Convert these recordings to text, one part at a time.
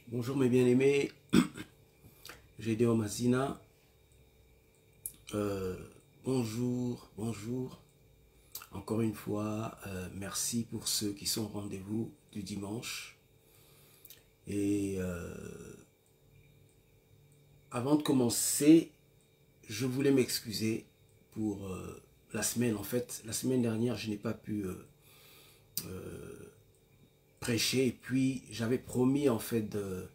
Bonjour mes bien-aimés, Gédéon Mazina. Bonjour. Encore une fois, merci pour ceux qui sont au rendez-vous du dimanche. Et avant de commencer, je voulais m'excuser pour la semaine. En fait, la semaine dernière, je n'ai pas pu prêcher. Et puis, j'avais promis en fait de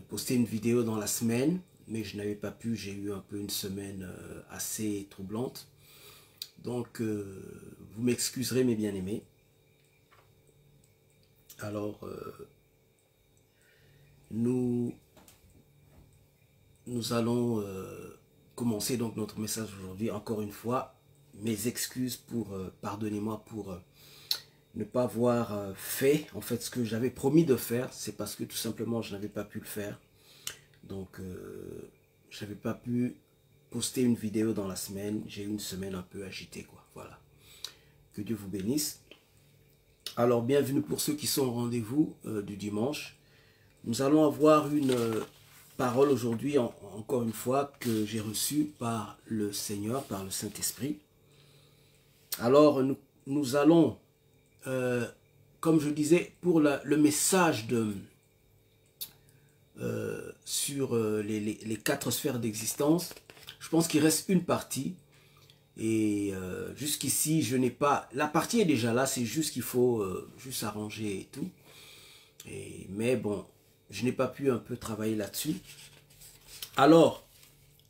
poster une vidéo dans la semaine, mais je n'avais pas pu. J'ai eu un peu une semaine assez troublante. Donc, vous m'excuserez mes bien-aimés. Alors, nous allons commencer donc notre message aujourd'hui. Encore une fois, mes excuses pour, pardonnez-moi pour ne pas avoir fait, en fait, ce que j'avais promis de faire. C'est parce que tout simplement, je n'avais pas pu le faire. Donc, je n'avais pas pu poster une vidéo dans la semaine. J'ai eu une semaine un peu agitée, quoi. Voilà. Que Dieu vous bénisse. Alors, bienvenue pour ceux qui sont au rendez-vous du dimanche. Nous allons avoir une parole aujourd'hui, encore une fois, que j'ai reçue par le Seigneur, par le Saint-Esprit. Alors, nous allons, comme je disais, pour le message sur les 4 sphères d'existence, je pense qu'il reste une partie. Et jusqu'ici, je n'ai pas... La partie est déjà là, c'est juste qu'il faut juste arranger et tout. Mais bon, je n'ai pas pu un peu travailler là-dessus. Alors,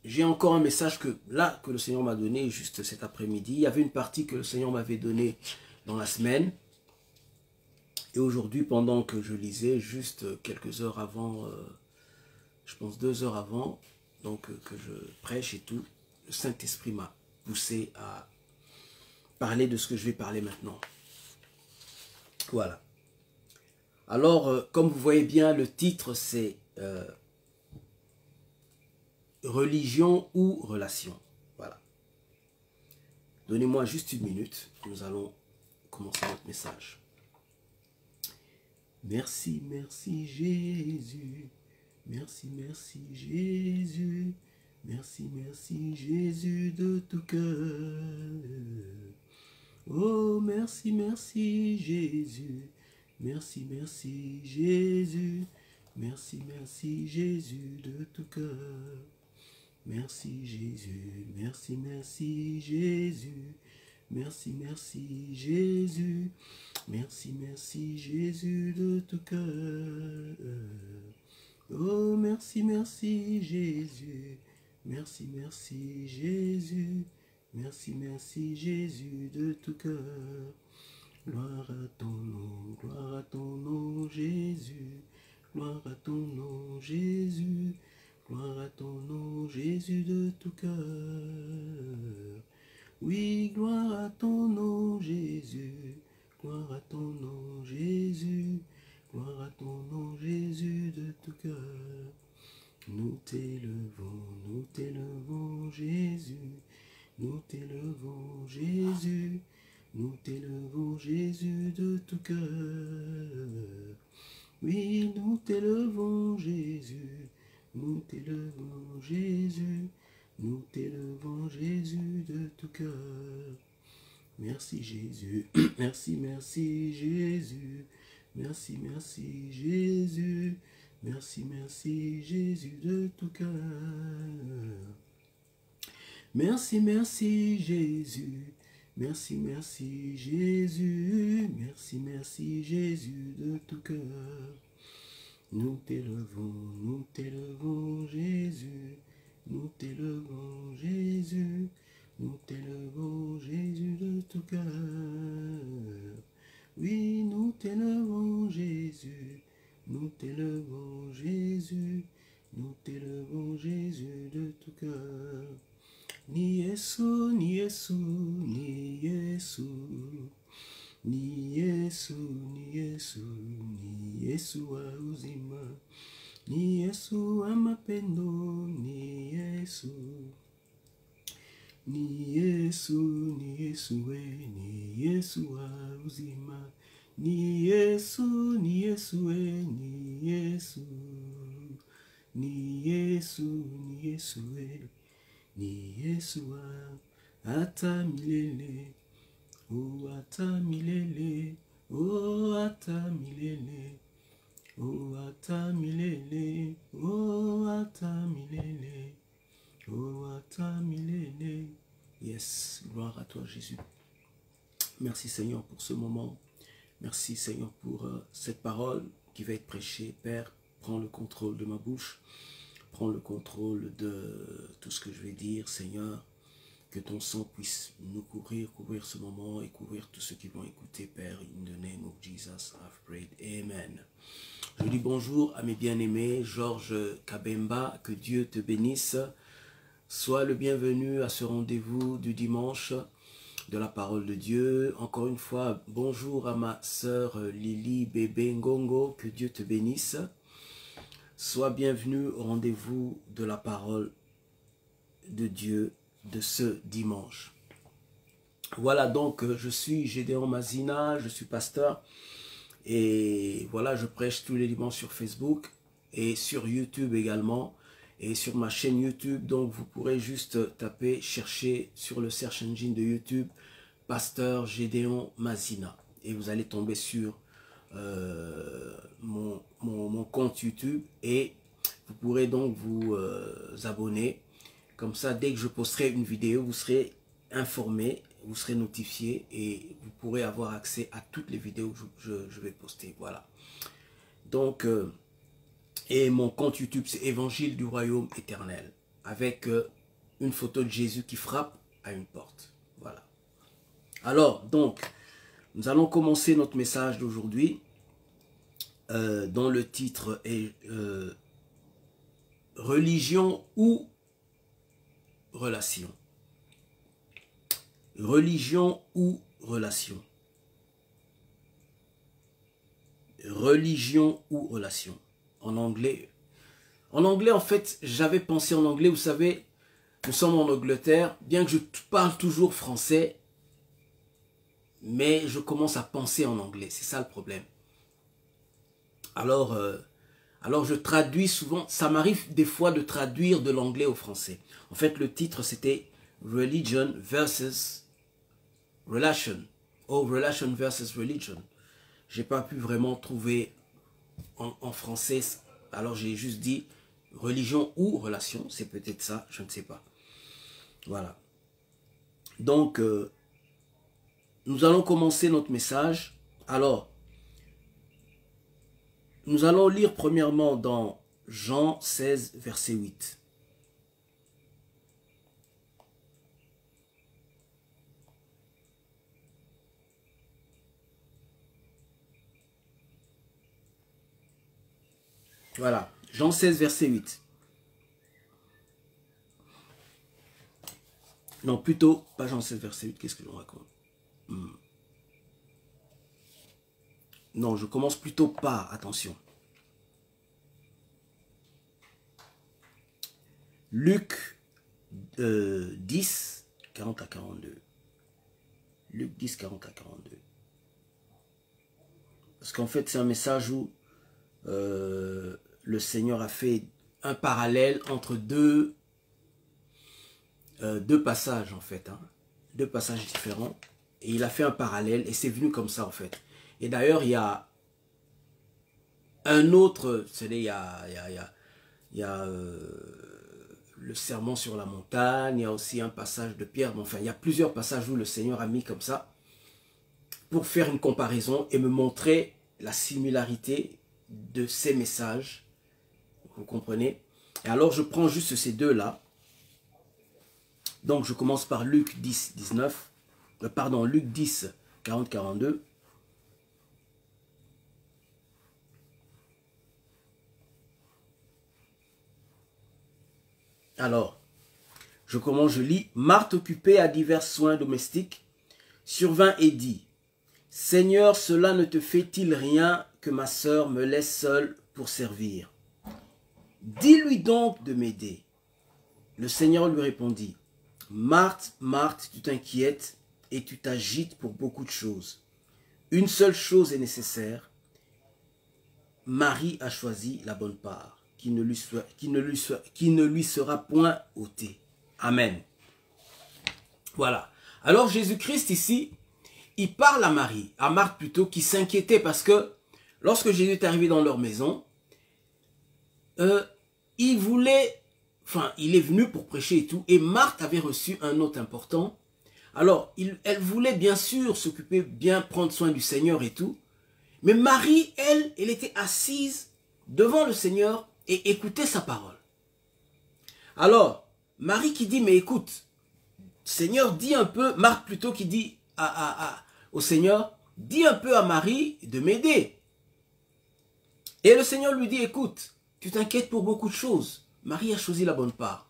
j'ai encore un message que le Seigneur m'a donné juste cet après-midi. Il y avait une partie que le Seigneur m'avait donnée dans la semaine. Et aujourd'hui, pendant que je lisais, juste quelques heures avant, je pense 2 heures avant, donc que je prêche et tout, le Saint-Esprit m'a poussé à parler de ce que je vais parler maintenant. Voilà. Alors, comme vous voyez bien, le titre c'est religion ou relation. Voilà. Donnez-moi juste une minute. Nous allons commencer notre message. Merci, merci Jésus. Merci, merci Jésus. Merci, merci Jésus de tout cœur. Oh, merci, merci Jésus. Merci, merci Jésus. Merci, merci Jésus de tout cœur. Merci Jésus. Merci, merci Jésus. Merci, merci Jésus. Merci, merci Jésus de tout cœur. Oh, merci, merci Jésus. Merci, merci Jésus. Merci, merci Jésus de tout cœur. Gloire à ton nom Jésus. Gloire à ton nom Jésus. Gloire à ton nom Jésus de tout cœur. Oui, gloire à ton nom Jésus. Gloire à ton nom Jésus. Gloire à ton nom Jésus de tout cœur. Nous t'élevons Jésus. Nous t'élevons Jésus. Nous t'élevons Jésus de tout cœur. Oui, nous t'élevons Jésus. Nous t'élevons Jésus. Nous t'élevons Jésus de tout cœur. Merci Jésus. Merci, merci Jésus. Merci, merci Jésus. Merci, merci Jésus de tout cœur. Merci, merci Jésus. Merci, merci Jésus. Merci, merci Jésus de tout cœur. Nous t'élevons Jésus. Nous t'élevons Jésus. Nous t'élevons Jésus de tout cœur. Oui, nous t'élevons Jésus. Nous t'élevons Jésus. Nous t'élevons Jésus de tout cœur. Ni Yesu, ni Yesu, ni Yesu. Ni Yesu, ni Yesu, ni Yesu wa uzima. Ni Yesu wa mapendo, ni Yesu. Ni Yesu, ni Yesu we, ni Yesu wa uzima. Ni Yesu we, ni Yesu, ni Yesu, ni Yesu, ni Yesu, ata milele, o ata milele, o ata milele, o ata milele, o ata milele, o ata milele. Yes, gloire à toi Jésus. Merci Seigneur pour ce moment. Merci Seigneur pour cette parole qui va être prêchée. Père, prends le contrôle de ma bouche. Prends le contrôle de tout ce que je vais dire, Seigneur. Que ton sang puisse nous couvrir ce moment et couvrir tous ceux qui vont écouter, Père. In the name of Jesus, I've prayed. Amen. Je dis bonjour à mes bien-aimés, Georges Kabemba, que Dieu te bénisse. Sois le bienvenu à ce rendez-vous du dimanche de la parole de Dieu. Encore une fois, bonjour à ma sœur Lily Bébé Ngongo, que Dieu te bénisse. Sois bienvenue au rendez-vous de la parole de Dieu de ce dimanche. Voilà, donc je suis Gédéon Mazina, je suis pasteur et voilà, je prêche tous les dimanches sur Facebook et sur YouTube également et sur ma chaîne YouTube. Donc vous pourrez juste taper, chercher sur le search engine de YouTube Pasteur Gédéon Mazina et vous allez tomber sur mon compte YouTube et vous pourrez donc vous abonner. Comme ça, dès que je posterai une vidéo, vous serez informé, vous serez notifié et vous pourrez avoir accès à toutes les vidéos que je vais poster. Voilà. Donc, et mon compte YouTube, c'est Évangile du Royaume Éternel, avec une photo de Jésus qui frappe à une porte. Voilà. Alors, donc, nous allons commencer notre message d'aujourd'hui, dont le titre est Religion ou relation. Religion ou relation. Religion ou relation. En anglais. En anglais, en fait, j'avais pensé en anglais. Vous savez, nous sommes en Angleterre. Bien que je parle toujours français, mais je commence à penser en anglais. C'est ça le problème. Alors je traduis souvent. Ça m'arrive des fois de traduire de l'anglais au français. En fait, le titre, c'était Religion versus Relation. Oh, Relation versus Religion. J'ai pas pu vraiment trouver en français. Alors, j'ai juste dit religion ou relation. C'est peut-être ça, je ne sais pas. Voilà. Donc, nous allons commencer notre message. Alors, nous allons lire premièrement dans Jean 16, verset 8. Voilà, Jean 16, verset 8. Non, plutôt, pas Jean 16, verset 8, qu'est-ce que je raconte? Non, je commence plutôt par, attention. Luc 10, 40 à 42. Luc 10, 40 à 42. Parce qu'en fait, c'est un message où le Seigneur a fait un parallèle entre deux passages, en fait. Hein, deux passages différents. Et il a fait un parallèle et c'est venu comme ça, en fait. Et d'ailleurs, il y a un autre, il y a le sermon sur la montagne, il y a aussi un passage de Pierre, enfin, il y a plusieurs passages où le Seigneur a mis comme ça pour faire une comparaison et me montrer la similarité de ces messages. Vous comprenez? Et alors, je prends juste ces deux-là. Donc, je commence par Luc 10, 19. Pardon, Luc 10, 40, 42. Alors, je commence, je lis. Marthe, occupée à divers soins domestiques, survint et dit, « Seigneur, cela ne te fait-il rien que ma sœur me laisse seule pour servir? Dis-lui donc de m'aider. » Le Seigneur lui répondit, « Marthe, Marthe, tu t'inquiètes et tu t'agites pour beaucoup de choses. Une seule chose est nécessaire. Marie a choisi la bonne part, qui ne lui sera point ôtée. Amen. Voilà. Alors Jésus-Christ ici, il parle à Marie, à Marthe plutôt, qui s'inquiétait parce que lorsque Jésus est arrivé dans leur maison, il est venu pour prêcher et tout, et Marthe avait reçu un hôte important. Alors, elle voulait bien sûr s'occuper, bien prendre soin du Seigneur et tout, mais Marie, elle était assise devant le Seigneur et écoutait sa parole. Alors, Marie qui dit, mais écoute, Seigneur, dis un peu, Marthe plutôt qui dit au Seigneur, dis un peu à Marie de m'aider. Et le Seigneur lui dit, écoute, tu t'inquiètes pour beaucoup de choses. Marie a choisi la bonne part.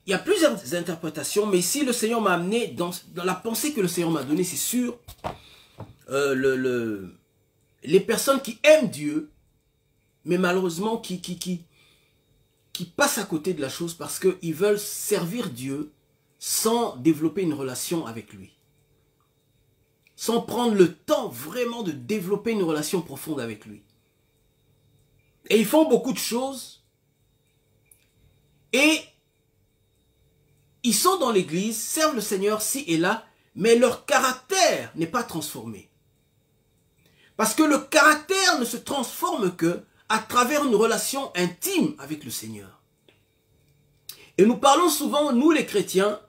Il y a plusieurs interprétations, mais ici le Seigneur m'a amené, dans la pensée que le Seigneur m'a donnée, c'est sûr, les personnes qui aiment Dieu, mais malheureusement qui passent à côté de la chose parce qu'ils veulent servir Dieu sans développer une relation avec lui. Sans prendre le temps vraiment de développer une relation profonde avec lui. Et ils font beaucoup de choses. Et ils sont dans l'église, servent le Seigneur ci et là, mais leur caractère n'est pas transformé. Parce que le caractère ne se transforme que à travers une relation intime avec le Seigneur. Et nous parlons souvent, nous les chrétiens,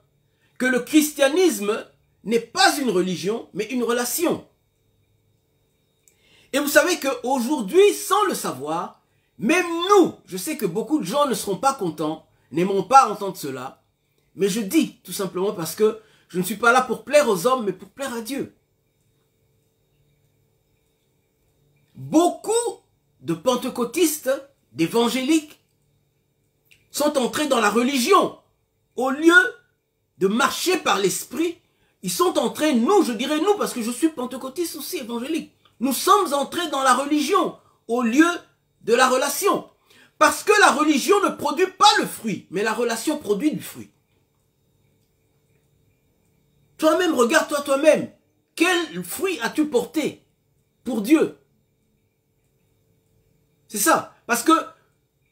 que le christianisme n'est pas une religion, mais une relation. Et vous savez qu'aujourd'hui, sans le savoir, même nous, je sais que beaucoup de gens ne seront pas contents, n'aimeront pas entendre cela, mais je dis tout simplement parce que je ne suis pas là pour plaire aux hommes, mais pour plaire à Dieu. Beaucoup de pentecôtistes, d'évangéliques, sont entrés dans la religion. Au lieu de marcher par l'esprit, ils sont entrés, nous, je dirais nous, parce que je suis pentecôtiste aussi, évangélique. Nous sommes entrés dans la religion, au lieu de la relation. Parce que la religion ne produit pas le fruit, mais la relation produit du fruit. Toi-même, regarde-toi toi-même. Quel fruit as-tu porté pour Dieu? C'est ça. Parce que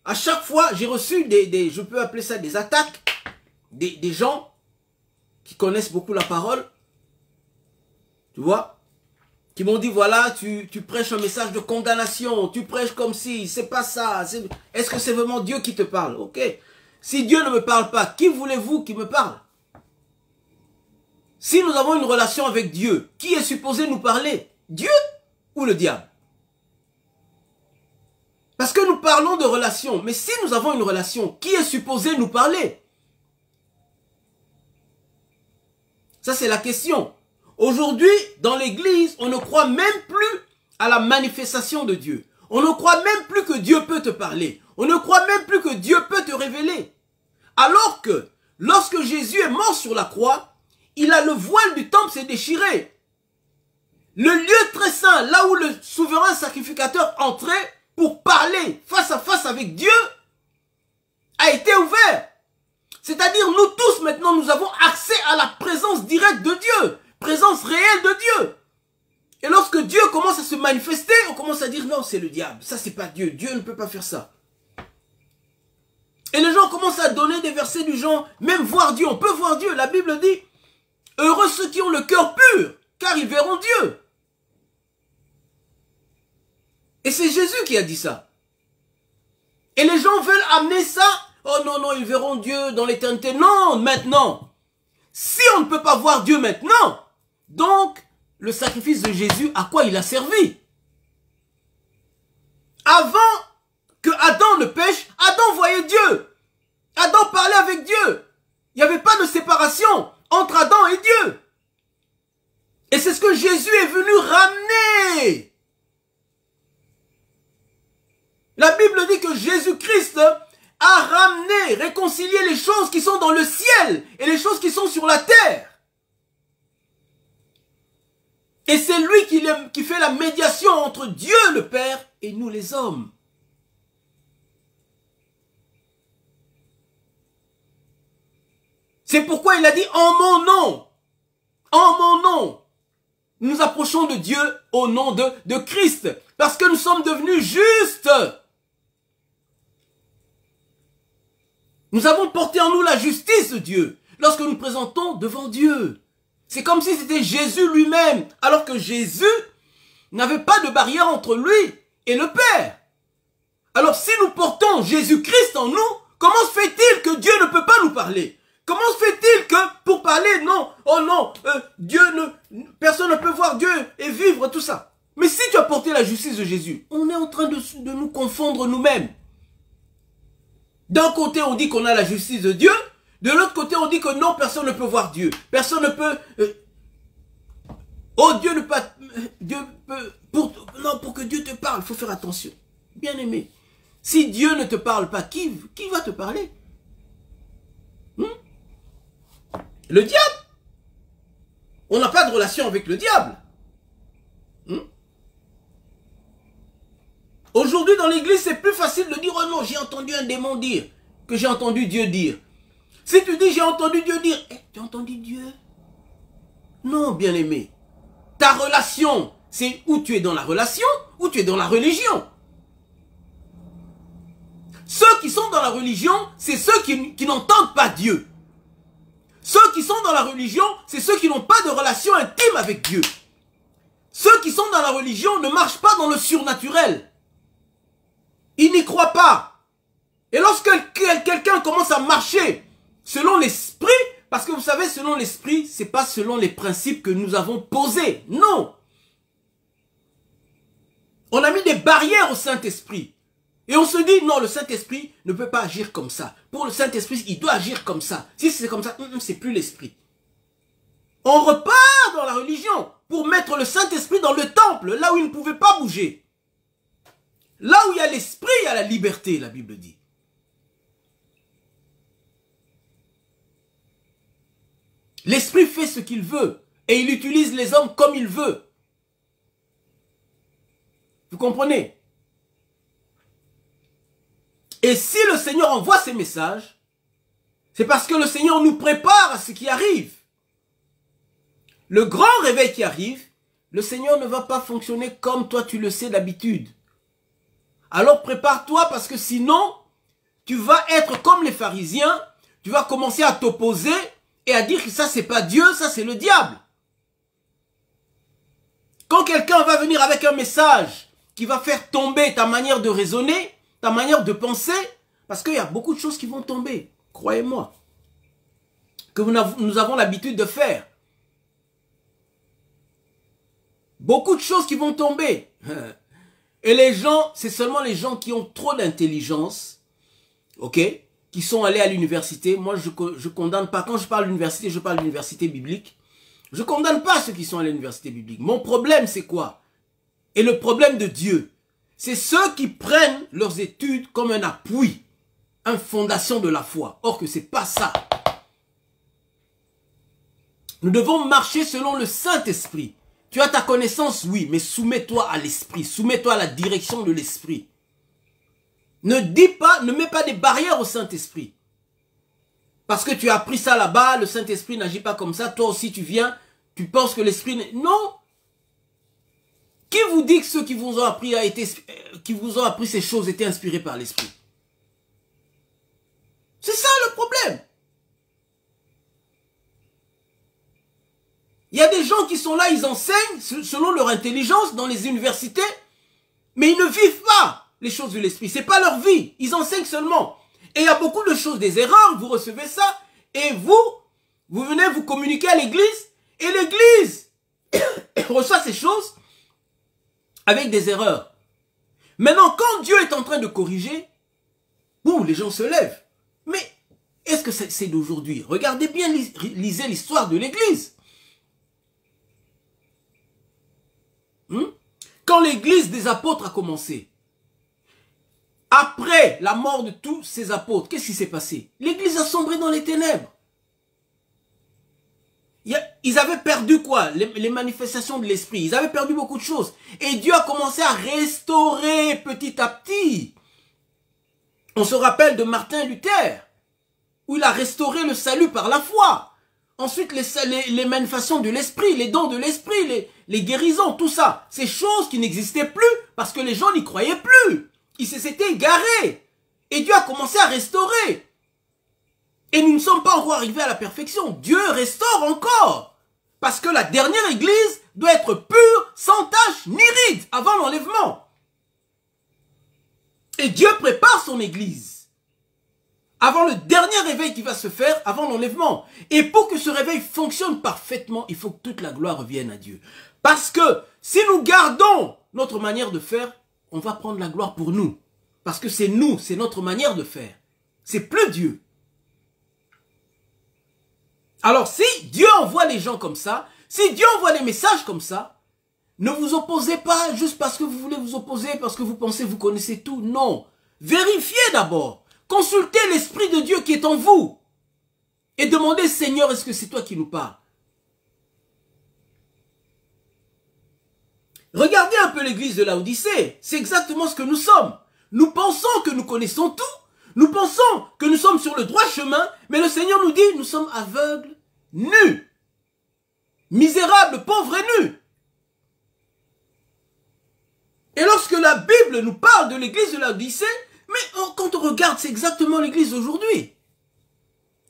à chaque fois, j'ai reçu je peux appeler ça des attaques, des gens qui connaissent beaucoup la parole, tu vois, qui m'ont dit, voilà, tu prêches un message de condamnation, tu prêches comme si, c'est pas ça. Est-ce que c'est vraiment Dieu qui te parle? Ok. Si Dieu ne me parle pas, qui voulez-vous qui me parle? Si nous avons une relation avec Dieu, qui est supposé nous parler? Dieu ou le diable? Parce que nous parlons de relation, mais si nous avons une relation, qui est supposé nous parler? Ça, c'est la question. Aujourd'hui, dans l'église, on ne croit même plus à la manifestation de Dieu. On ne croit même plus que Dieu peut te parler. On ne croit même plus que Dieu peut te révéler. Alors que, lorsque Jésus est mort sur la croix, le voile du temple s'est déchiré. Le lieu très saint, là où le souverain sacrificateur entrait pour parler face à face avec Dieu, a été ouvert. C'est-à-dire, nous tous, maintenant, nous avons accès à la présence directe de Dieu. Présence réelle de Dieu. Et lorsque Dieu commence à se manifester, on commence à dire, non, c'est le diable. Ça, c'est pas Dieu. Dieu ne peut pas faire ça. Et les gens commencent à donner des versets du genre, même voir Dieu. On peut voir Dieu. La Bible dit, heureux ceux qui ont le cœur pur, car ils verront Dieu. Et c'est Jésus qui a dit ça. Et les gens veulent amener ça. Oh non, non, ils verront Dieu dans l'éternité. Non, maintenant. Si on ne peut pas voir Dieu maintenant, donc le sacrifice de Jésus, à quoi il a servi? Avant que Adam ne pêche, Adam voyait Dieu. Adam parlait avec Dieu. Il n'y avait pas de séparation entre Adam et Dieu. Et c'est ce que Jésus est venu ramener. La Bible dit que Jésus-Christ a ramené, réconcilié les choses qui sont dans le ciel et les choses qui sont sur la terre. Et c'est lui qui fait la médiation entre Dieu le Père et nous les hommes. C'est pourquoi il a dit en mon nom. En mon nom. nous nous approchons de Dieu au nom de Christ. Parce que nous sommes devenus justes. Nous avons porté en nous la justice de Dieu lorsque nous nous présentons devant Dieu. C'est comme si c'était Jésus lui-même, alors que Jésus n'avait pas de barrière entre lui et le Père. Alors si nous portons Jésus-Christ en nous, comment se fait-il que Dieu ne peut pas nous parler? Comment se fait-il que pour parler, non, oh non, personne ne peut voir Dieu et vivre tout ça? Mais si tu as porté la justice de Jésus, on est en train de nous confondre nous-mêmes. D'un côté, on dit qu'on a la justice de Dieu. De l'autre côté, on dit que non, personne ne peut voir Dieu. Personne ne peut... oh, Dieu ne peut... Dieu peut... pour que Dieu te parle, il faut faire attention. Bien aimé. Si Dieu ne te parle pas, qui va te parler? Le diable. On n'a pas de relation avec le diable. Aujourd'hui, dans l'église, c'est plus facile de dire « Oh non, j'ai entendu un démon dire » que j'ai entendu Dieu dire. Si tu dis « J'ai entendu Dieu dire », tu as entendu Dieu? Non, bien-aimé. Ta relation, c'est où tu es dans la relation ou tu es dans la religion. Ceux qui sont dans la religion, c'est ceux qui n'entendent pas Dieu. Ceux qui sont dans la religion, c'est ceux qui n'ont pas de relation intime avec Dieu. Ceux qui sont dans la religion ne marchent pas dans le surnaturel. Ils n'y croient pas. Et lorsque quelqu'un commence à marcher selon l'esprit, parce que vous savez, selon l'esprit, c'est pas selon les principes que nous avons posés. Non. On a mis des barrières au Saint-Esprit. Et on se dit, non, le Saint-Esprit ne peut pas agir comme ça. Pour le Saint-Esprit, il doit agir comme ça. Si c'est comme ça, c'est plus l'Esprit. On repart dans la religion pour mettre le Saint-Esprit dans le temple, là où il ne pouvait pas bouger. Là où il y a l'Esprit, il y a la liberté, la Bible dit. L'Esprit fait ce qu'il veut et il utilise les hommes comme il veut. Vous comprenez? Et si le Seigneur envoie ces messages, c'est parce que le Seigneur nous prépare à ce qui arrive. Le grand réveil qui arrive, le Seigneur ne va pas fonctionner comme toi tu le sais d'habitude. Alors prépare-toi parce que sinon, tu vas être comme les pharisiens, tu vas commencer à t'opposer et à dire que ça c'est pas Dieu, ça c'est le diable. Quand quelqu'un va venir avec un message qui va faire tomber ta manière de raisonner, ta manière de penser, parce qu'il y a beaucoup de choses qui vont tomber, croyez-moi, que nous avons l'habitude de faire. Beaucoup de choses qui vont tomber. Et les gens, c'est seulement les gens qui ont trop d'intelligence, ok, qui sont allés à l'université. Moi, je condamne pas. Quand je parle d'université, je parle d'université biblique. Je condamne pas ceux qui sont à l'université biblique. Mon problème, c'est quoi? Et le problème de Dieu, c'est ceux qui prennent leurs études comme un appui, une fondation de la foi. Or que c'est pas ça. Nous devons marcher selon le Saint-Esprit. Tu as ta connaissance, oui, mais soumets-toi à l'Esprit. Soumets-toi à la direction de l'Esprit. Ne mets pas des barrières au Saint-Esprit. Parce que tu as appris ça là-bas, le Saint-Esprit n'agit pas comme ça. Toi aussi, tu viens, tu penses que l'Esprit... Non. Qui vous dit que ceux qui vous ont appris ces choses étaient inspirés par l'Esprit? C'est ça le problème. Il y a des gens qui sont là, ils enseignent selon leur intelligence dans les universités, mais ils ne vivent pas les choses de l'esprit. C'est pas leur vie. Ils enseignent seulement. Et il y a beaucoup de choses, des erreurs. Vous recevez ça et vous venez vous communiquer à l'église et l'église reçoit ces choses avec des erreurs. Maintenant, quand Dieu est en train de corriger, boum, les gens se lèvent. Mais est-ce que c'est d'aujourd'hui? Regardez bien, lisez l'histoire de l'église. Quand l'église des apôtres a commencé, après la mort de tous ces apôtres, qu'est-ce qui s'est passé? L'église a sombré dans les ténèbres. Ils avaient perdu quoi? Les manifestations de l'esprit. Ils avaient perdu beaucoup de choses. Et Dieu a commencé à restaurer petit à petit. On se rappelle de Martin Luther, où il a restauré le salut par la foi. Ensuite, les manifestations de l'esprit, les dons de l'esprit, les guérisons, tout ça. Ces choses qui n'existaient plus parce que les gens n'y croyaient plus. Ils s'étaient égarés. Et Dieu a commencé à restaurer. Et nous ne sommes pas encore arrivés à la perfection. Dieu restaure encore. Parce que la dernière église doit être pure, sans tache ni ride, avant l'enlèvement. Et Dieu prépare son église. Avant le dernier réveil qui va se faire, avant l'enlèvement. Et pour que ce réveil fonctionne parfaitement, il faut que toute la gloire revienne à Dieu. Parce que si nous gardons notre manière de faire, on va prendre la gloire pour nous. Parce que c'est nous, c'est notre manière de faire. C'est plus Dieu. Alors si Dieu envoie les gens comme ça, si Dieu envoie les messages comme ça, ne vous opposez pas juste parce que vous voulez vous opposer, parce que vous pensez vous connaissez tout. Non. Vérifiez d'abord. Consultez l'Esprit de Dieu qui est en vous. Et demandez, Seigneur, est-ce que c'est toi qui nous parles? Regardez un peu l'église de Laodicée. C'est exactement ce que nous sommes. Nous pensons que nous connaissons tout. Nous pensons que nous sommes sur le droit chemin. Mais le Seigneur nous dit, nous sommes aveugles, nus. Misérables, pauvres et nus. Et lorsque la Bible nous parle de l'église de Laodicée, mais quand on regarde, c'est exactement l'église d'aujourd'hui.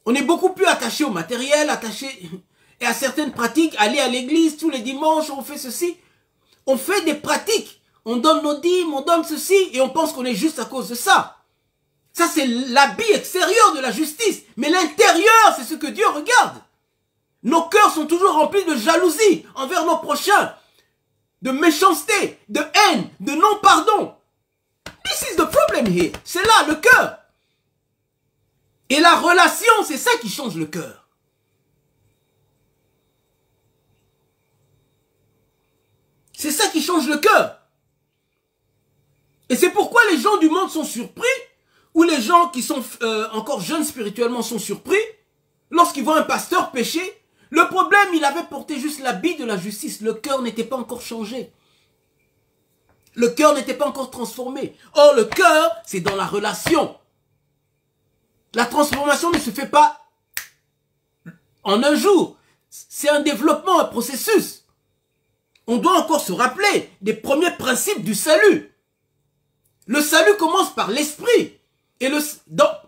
On est beaucoup plus attaché au matériel, attaché et à certaines pratiques. Aller à l'église tous les dimanches, on fait ceci. On fait des pratiques. On donne nos dîmes, on donne ceci. Et on pense qu'on est juste à cause de ça. Ça, c'est l'habit extérieur de la justice. Mais l'intérieur, c'est ce que Dieu regarde. Nos cœurs sont toujours remplis de jalousie envers nos prochains. De méchanceté, de haine, de non-pardon. This is the problem here. C'est là, le cœur. Et la relation, c'est ça qui change le cœur. C'est ça qui change le cœur. Et c'est pourquoi les gens du monde sont surpris, ou les gens qui sont encore jeunes spirituellement sont surpris, lorsqu'ils voient un pasteur pécher. Le problème, il avait porté juste l'habit de la justice. Le cœur n'était pas encore changé. Le cœur n'était pas encore transformé. Or, le cœur, c'est dans la relation. La transformation ne se fait pas en un jour. C'est un développement, un processus. On doit encore se rappeler des premiers principes du salut. Le salut commence par l'esprit. Et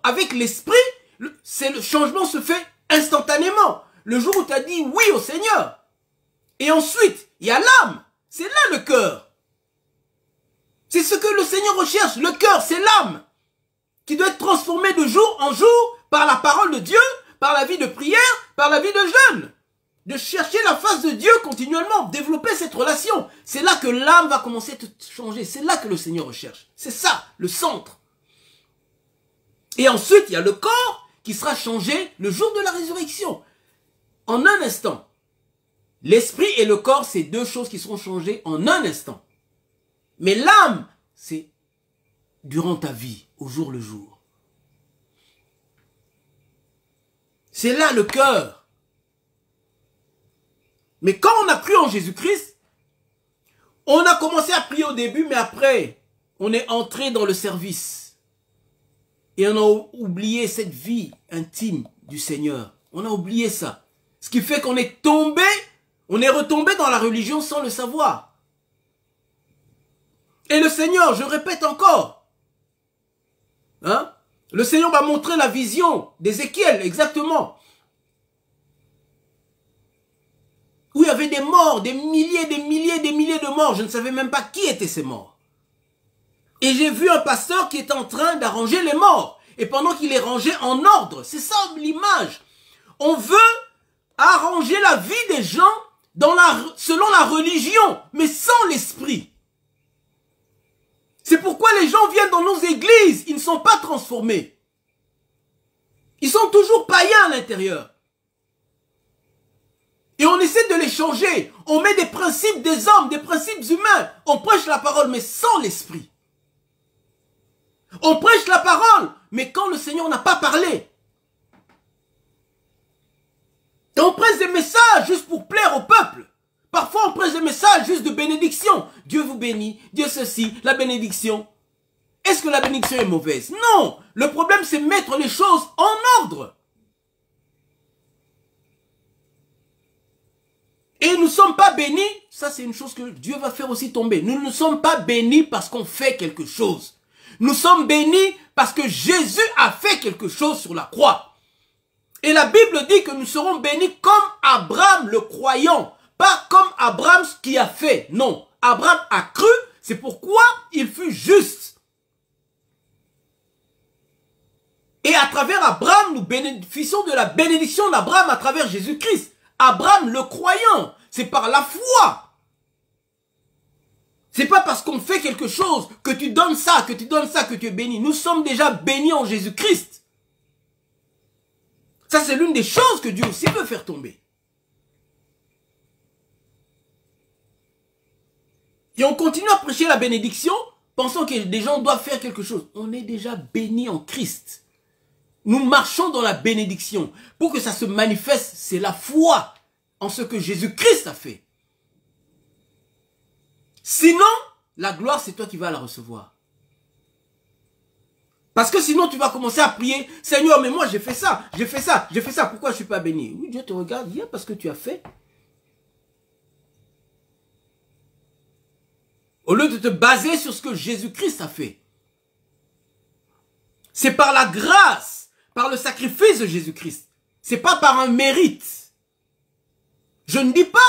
avec l'esprit, le changement se fait instantanément. Le jour où tu as dit oui au Seigneur. Et ensuite, il y a l'âme. C'est là le cœur. C'est ce que le Seigneur recherche. Le cœur, c'est l'âme. Qui doit être transformée de jour en jour par la parole de Dieu, par la vie de prière, par la vie de jeûne. De chercher la face de Dieu continuellement, développer cette relation. C'est là que l'âme va commencer à changer. C'est là que le Seigneur recherche. C'est ça, le centre. Et ensuite, il y a le corps qui sera changé le jour de la résurrection. En un instant. L'esprit et le corps, c'est deux choses qui seront changées en un instant. Mais l'âme, c'est durant ta vie, au jour le jour. C'est là le cœur. Mais quand on a cru en Jésus-Christ, on a commencé à prier au début, mais après, on est entré dans le service. Et on a oublié cette vie intime du Seigneur. On a oublié ça. Ce qui fait qu'on est tombé, on est retombé dans la religion sans le savoir. Et le Seigneur, je répète encore, hein, le Seigneur m'a montré la vision d'Ézéchiel, exactement. Où il y avait des morts, des milliers de morts. Je ne savais même pas qui étaient ces morts. Et j'ai vu un pasteur qui était en train d'arranger les morts. Et pendant qu'il les rangeait en ordre, c'est ça l'image. On veut arranger la vie des gens selon la religion, mais sans l'esprit. C'est pourquoi les gens viennent dans nos églises, ils ne sont pas transformés. Ils sont toujours païens à l'intérieur. Et on essaie de les changer. On met des principes des hommes, des principes humains. On prêche la parole, mais sans l'esprit. On prêche la parole, mais quand le Seigneur n'a pas parlé. Et on prêche des messages juste pour plaire au peuple. Parfois, on prêche des messages juste de bénédiction. Dieu vous bénit, Dieu ceci, la bénédiction. Est-ce que la bénédiction est mauvaise? Non. Le problème, c'est mettre les choses en ordre. Et nous ne sommes pas bénis, ça c'est une chose que Dieu va faire aussi tomber. Nous ne sommes pas bénis parce qu'on fait quelque chose. Nous sommes bénis parce que Jésus a fait quelque chose sur la croix. Et la Bible dit que nous serons bénis comme Abraham le croyant. Pas comme Abraham qui a fait. Non, Abraham a cru, c'est pourquoi il fut juste. Et à travers Abraham, nous bénéficions de la bénédiction d'Abraham à travers Jésus-Christ. Abraham le croyant, c'est par la foi. C'est pas parce qu'on fait quelque chose, que tu donnes ça, que tu donnes ça, que tu es béni. Nous sommes déjà bénis en Jésus-Christ. Ça, c'est l'une des choses que Dieu aussi veut faire tomber. Et on continue à prêcher la bénédiction, pensant que des gens doivent faire quelque chose. On est déjà bénis en Christ. Nous marchons dans la bénédiction. Pour que ça se manifeste, c'est la foi en ce que Jésus-Christ a fait. Sinon, la gloire, c'est toi qui vas la recevoir. Parce que sinon, tu vas commencer à prier, Seigneur, mais moi, j'ai fait ça, j'ai fait ça, j'ai fait ça, pourquoi je ne suis pas béni? Oui, Dieu te regarde, bien parce que tu as fait. Au lieu de te baser sur ce que Jésus-Christ a fait. C'est par la grâce, par le sacrifice de Jésus-Christ. C'est pas par un mérite. Je ne dis pas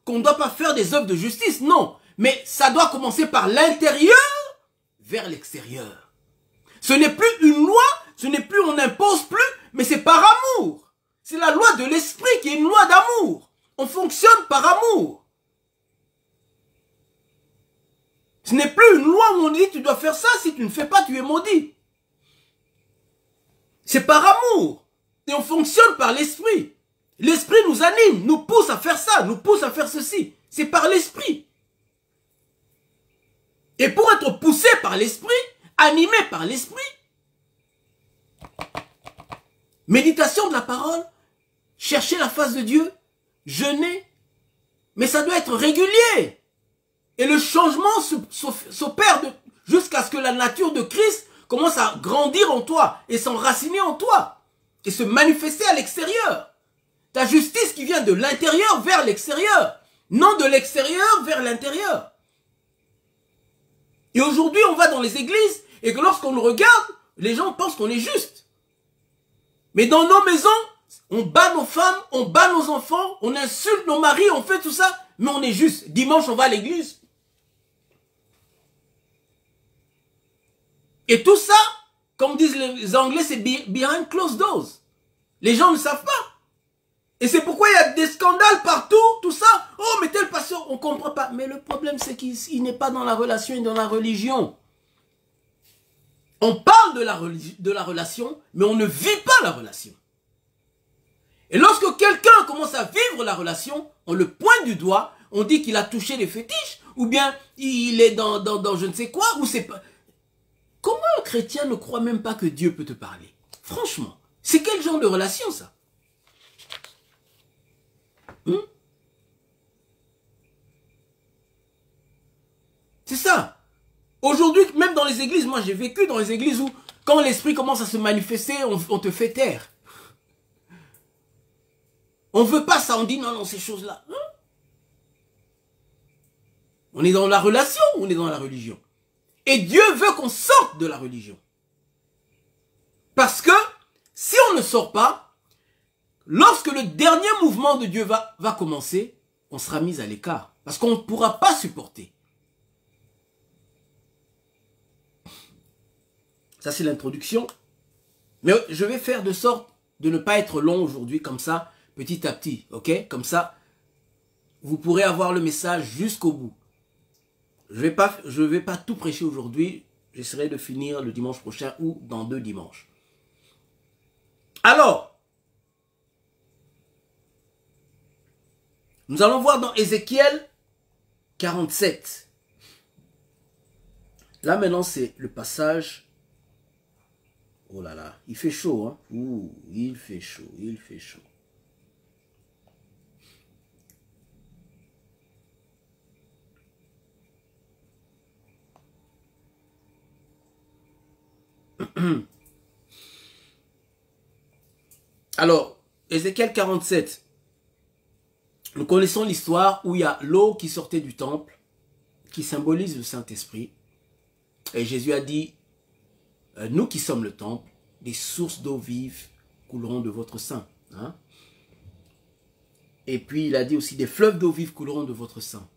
qu'on ne doit pas faire des œuvres de justice, non. Mais ça doit commencer par l'intérieur vers l'extérieur. Ce n'est plus une loi, ce n'est plus on n'impose plus, mais c'est par amour. C'est la loi de l'esprit qui est une loi d'amour. On fonctionne par amour. Ce n'est plus une loi où on dit tu dois faire ça, si tu ne fais pas, tu es maudit. C'est par amour. Et on fonctionne par l'esprit. L'esprit nous anime, nous pousse à faire ça, nous pousse à faire ceci. C'est par l'esprit. Et pour être poussé par l'esprit, animé par l'esprit, méditation de la parole, chercher la face de Dieu, jeûner, mais ça doit être régulier. Et le changement s'opère jusqu'à ce que la nature de Christ commence à grandir en toi et s'enraciner en toi et se manifester à l'extérieur. Ta justice qui vient de l'intérieur vers l'extérieur, non de l'extérieur vers l'intérieur. Et aujourd'hui, on va dans les églises et que lorsqu'on nous regarde, les gens pensent qu'on est juste. Mais dans nos maisons, on bat nos femmes, on bat nos enfants, on insulte nos maris, on fait tout ça, mais on est juste. Dimanche, on va à l'église. Et tout ça, comme disent les Anglais, c'est behind closed doors. Les gens ne savent pas. Et c'est pourquoi il y a des scandales partout, tout ça. Oh, mais tel pasteur, on ne comprend pas. Mais le problème, c'est qu'il n'est pas dans la relation et dans la religion. On parle de la relation, mais on ne vit pas la relation. Et lorsque quelqu'un commence à vivre la relation, on le pointe du doigt, on dit qu'il a touché les fétiches, ou bien il est dans je ne sais quoi, ou c'est pas... Comment un chrétien ne croit même pas que Dieu peut te parler? Franchement, c'est quel genre de relation ça? C'est ça. Aujourd'hui, même dans les églises, moi j'ai vécu dans les églises où quand l'esprit commence à se manifester, on te fait taire. On ne veut pas ça, on dit non, ces choses-là. On est dans la relation, on est dans la religion. Et Dieu veut qu'on sorte de la religion. Parce que si on ne sort pas, lorsque le dernier mouvement de Dieu va commencer, on sera mis à l'écart. Parce qu'on ne pourra pas supporter. Ça, c'est l'introduction. Mais je vais faire de sorte de ne pas être long aujourd'hui, comme ça, petit à petit. Ok? Comme ça, vous pourrez avoir le message jusqu'au bout. Je vais pas tout prêcher aujourd'hui. J'essaierai de finir le dimanche prochain ou dans 2 dimanches. Alors, nous allons voir dans Ézéchiel 47. Là maintenant, c'est le passage. Oh là là, il fait chaud, hein? Ouh, il fait chaud, il fait chaud. Alors, Ézéchiel 47. Nous connaissons l'histoire où il y a l'eau qui sortait du temple, qui symbolise le Saint-Esprit. Et Jésus a dit, nous qui sommes le temple, des sources d'eau vive couleront de votre sein. Hein? Et puis il a dit aussi, des fleuves d'eau vive couleront de votre sein.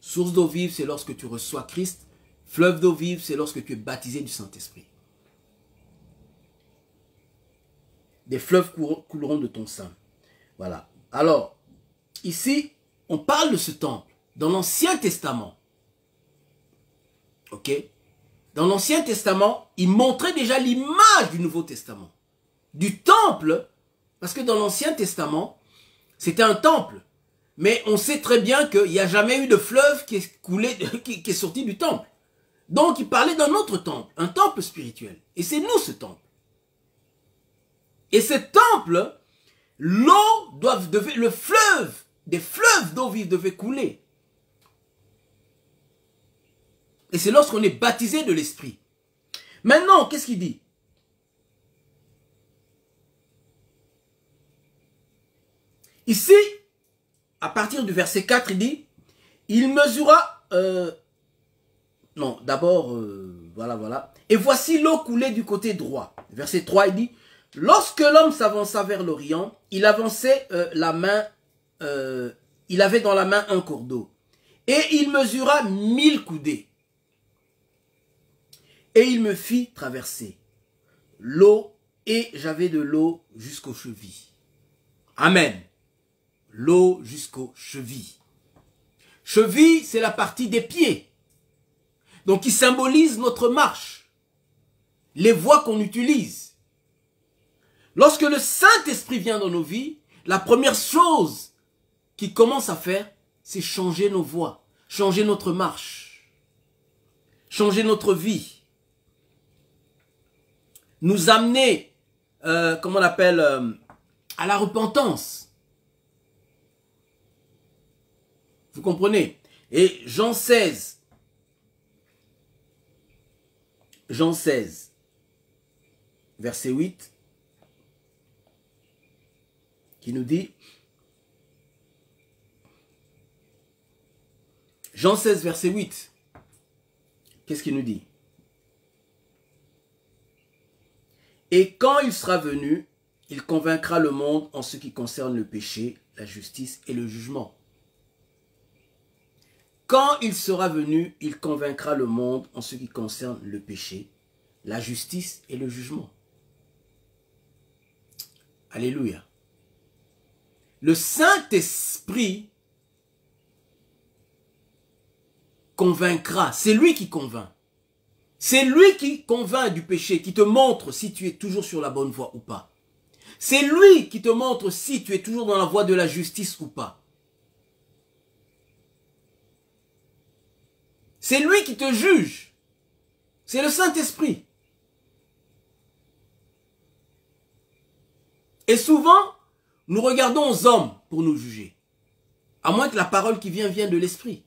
Source d'eau vive, c'est lorsque tu reçois Christ. Fleuve d'eau vive, c'est lorsque tu es baptisé du Saint-Esprit. Des fleuves couleront de ton sein. Voilà. Alors, ici, on parle de ce temple dans l'Ancien Testament. Ok? Dans l'Ancien Testament, il montrait déjà l'image du Nouveau Testament. Du temple, parce que dans l'Ancien Testament, c'était un temple. Mais on sait très bien qu'il n'y a jamais eu de fleuve qui est coulé, qui est sorti du temple. Donc, il parlait d'un autre temple, un temple spirituel. Et c'est nous, ce temple. Et ce temple, le fleuve, des fleuves d'eau vive devaient couler. Et c'est lorsqu'on est baptisé de l'Esprit. Maintenant, qu'est-ce qu'il dit? Ici, à partir du verset 4, il dit, il mesura... non, d'abord, voilà. Et voici l'eau coulait du côté droit. Verset 3, il dit, lorsque l'homme s'avança vers l'Orient, il avançait la main, il avait dans la main un cours d'eau. Et il mesura 1000 coudées. Et il me fit traverser l'eau, et j'avais de l'eau jusqu'aux chevilles. Amen. L'eau jusqu'aux chevilles. Cheville, c'est la partie des pieds. Donc, il symbolise notre marche. Les voies qu'on utilise. Lorsque le Saint-Esprit vient dans nos vies, la première chose qu'il commence à faire, c'est changer nos voies, changer notre marche, changer notre vie. Nous amener, comment on appelle, à la repentance. Vous comprenez? Et Jean 16, verset 8, qui nous dit, Jean 16, verset 8, qu'est-ce qu'il nous dit? Et quand il sera venu, il convaincra le monde en ce qui concerne le péché, la justice et le jugement. Quand il sera venu, il convaincra le monde en ce qui concerne le péché, la justice et le jugement. Alléluia. Le Saint-Esprit convaincra, c'est lui qui convainc. C'est lui qui convainc du péché, qui te montre si tu es toujours sur la bonne voie ou pas. C'est lui qui te montre si tu es toujours dans la voie de la justice ou pas. C'est lui qui te juge. C'est le Saint-Esprit. Et souvent, nous regardons aux hommes pour nous juger. À moins que la parole qui vient de l'Esprit.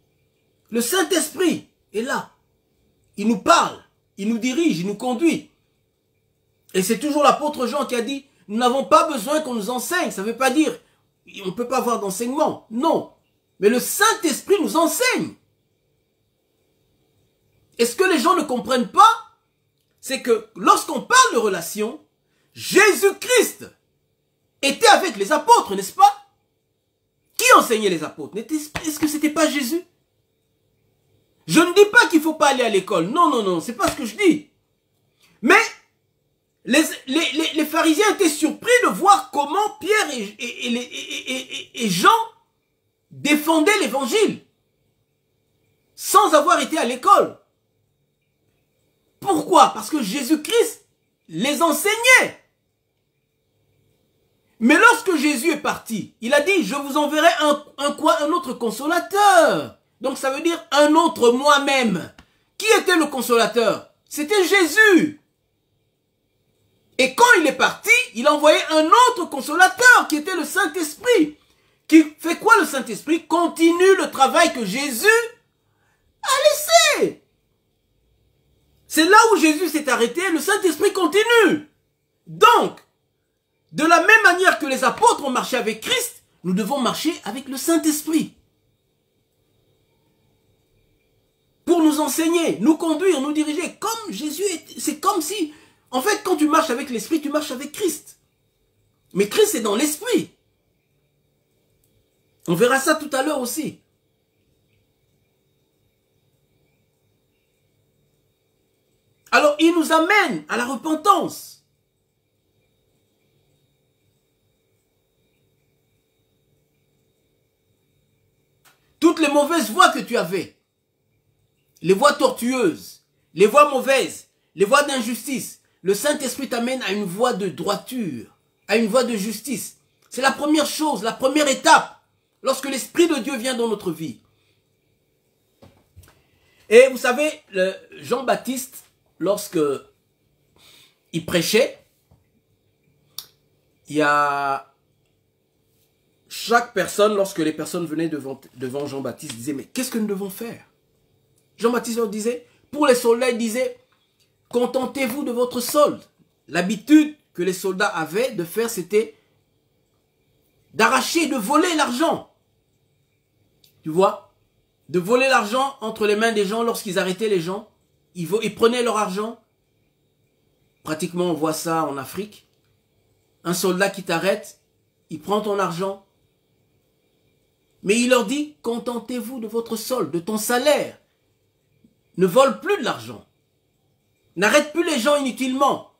Le Saint-Esprit est là. Il nous parle, il nous dirige, il nous conduit. Et c'est toujours l'apôtre Jean qui a dit, nous n'avons pas besoin qu'on nous enseigne. Ça ne veut pas dire, on ne peut pas avoir d'enseignement. Non. Mais le Saint-Esprit nous enseigne. Et ce que les gens ne comprennent pas, c'est que lorsqu'on parle de relation, Jésus-Christ était avec les apôtres, n'est-ce pas? Qui enseignait les apôtres? Est-ce que ce n'était pas Jésus? Je ne dis pas qu'il ne faut pas aller à l'école. Non, non, non, c'est pas ce que je dis. Mais les pharisiens étaient surpris de voir comment Pierre et Jean défendaient l'évangile sans avoir été à l'école. Pourquoi? Parce que Jésus-Christ les enseignait. Mais lorsque Jésus est parti, il a dit, je vous enverrai un autre consolateur. Donc ça veut dire un autre moi-même. Qui était le consolateur? C'était Jésus. Et quand il est parti, il a envoyé un autre consolateur qui était le Saint-Esprit. Qui fait quoi le Saint-Esprit? Continue le travail que Jésus a laissé. C'est là où Jésus s'est arrêté, le Saint-Esprit continue. Donc, de la même manière que les apôtres ont marché avec Christ, nous devons marcher avec le Saint-Esprit. Pour nous enseigner, nous conduire, nous diriger. Comme Jésus, c'est comme si, en fait, quand tu marches avec l'Esprit, tu marches avec Christ. Mais Christ est dans l'Esprit. On verra ça tout à l'heure aussi. Alors, il nous amène à la repentance. Toutes les mauvaises voies que tu avais, les voies tortueuses, les voies mauvaises, les voies d'injustice, le Saint-Esprit t'amène à une voie de droiture, à une voie de justice. C'est la première chose, la première étape, lorsque l'Esprit de Dieu vient dans notre vie. Et vous savez, Jean-Baptiste, lorsque il prêchait, il y a chaque personne, lorsque les personnes venaient devant Jean-Baptiste, disaient, mais qu'est-ce que nous devons faire? Jean-Baptiste leur disait, pour les soldats, il disait, contentez-vous de votre solde. L'habitude que les soldats avaient de faire, c'était d'arracher, de voler l'argent. Tu vois? De voler l'argent entre les mains des gens lorsqu'ils arrêtaient les gens. Ils prenaient leur argent. Pratiquement, on voit ça en Afrique. Un soldat qui t'arrête, il prend ton argent. Mais il leur dit, contentez-vous de votre solde, de ton salaire. Ne vole plus de l'argent. N'arrête plus les gens inutilement